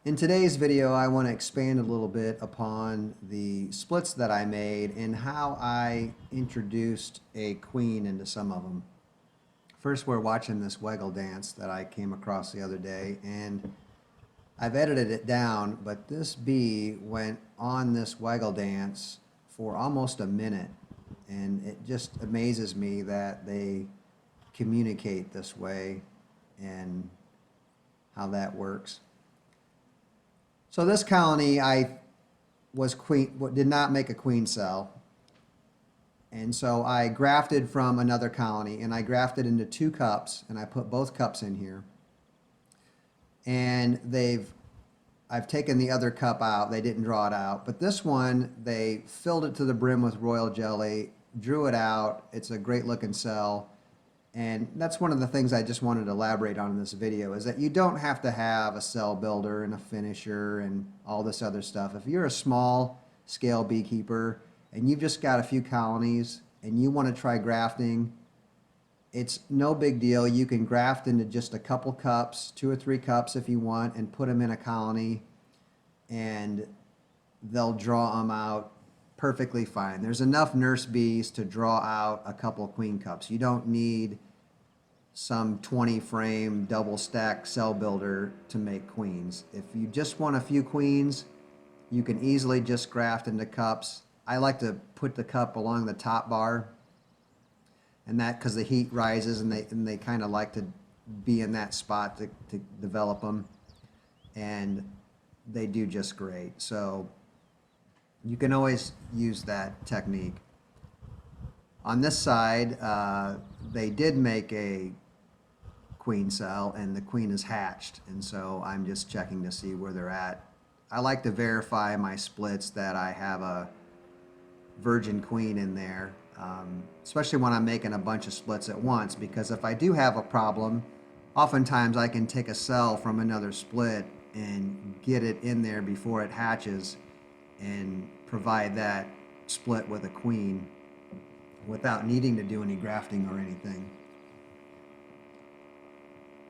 In today's video, I want to expand a little bit upon the splits that I made and how I introduced a queen into some of them. First, we're watching this waggle dance that I came across the other day, and I've edited it down, but this bee went on this waggle dance for almost a minute, and it just amazes me that they communicate this way and how that works. So this colony, did not make a queen cell, and so I grafted from another colony, and I grafted into 2 cups, and I put both cups in here. And I've taken the other cup out. They didn't draw it out, but this one they filled it to the brim with royal jelly, drew it out. It's a great looking cell. And that's one of the things I just wanted to elaborate on in this video, is that you don't have to have a cell builder and a finisher and all this other stuff. If you're a small scale beekeeper and you've just got a few colonies and you want to try grafting, it's no big deal. You can graft into just a couple cups, 2 or 3 cups if you want, and put them in a colony, and they'll draw them out perfectly fine. There's enough nurse bees to draw out a couple of queen cups. You don't need some 20 frame double stack cell builder to make queens. If you just want a few queens, you can easily just graft into cups. I like to put the cup along the top bar, and that because the heat rises and they kind of like to be in that spot to develop them, and they do just great. So you can always use that technique. On this side, they did make a queen cell, and the queen is hatched, and so I'm just checking to see where they're at. I like to verify my splits that I have a virgin queen in there, especially when I'm making a bunch of splits at once, because if I do have a problem, oftentimes I can take a cell from another split and get it in there before it hatches and provide that split with a queen without needing to do any grafting or anything.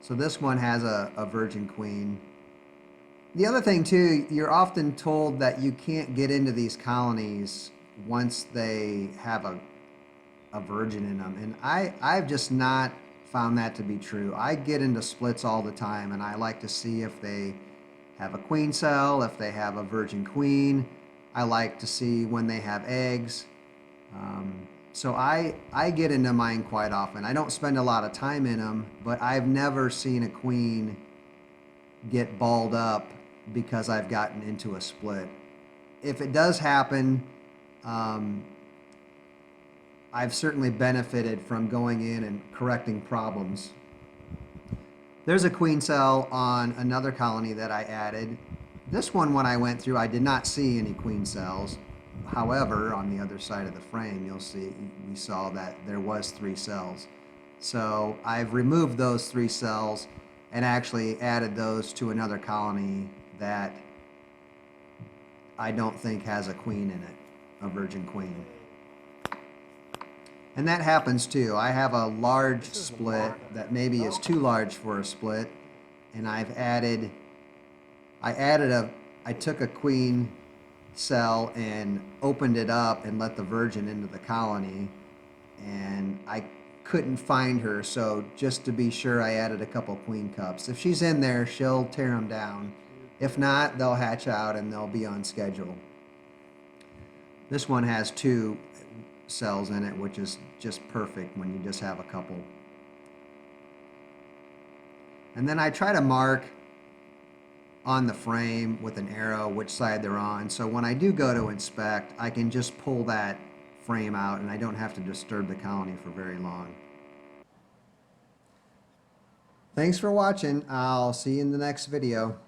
So this one has a virgin queen. The other thing too, you're often told that you can't get into these colonies once they have a virgin in them, and I've just not found that to be true. I get into splits all the time, and I like to see if they have a queen cell, if they have a virgin queen. I like to see when they have eggs. So I get into mine quite often. I don't spend a lot of time in them, but I've never seen a queen get balled up because I've gotten into a split. If it does happen, I've certainly benefited from going in and correcting problems. There's a queen cell on another colony that I added. This one, when I went through, I did not see any queen cells. However, on the other side of the frame, we saw that there was 3 cells. So I've removed those 3 cells and actually added those to another colony that I don't think has a queen in it, a virgin queen. And that happens too. I have a large split that maybe is too large for a split, and I took a queen cell and opened it up and let the virgin into the colony, and I couldn't find her, so just to be sure, I added a couple queen cups. If she's in there, she'll tear them down. If not, they'll hatch out and they'll be on schedule. This one has 2 cells in it, which is just perfect when you just have a couple. And then I try to mark on the frame with an arrow which side they're on, so when I do go to inspect, I can just pull that frame out and I don't have to disturb the colony for very long. Thanks for watching. I'll see you in the next video.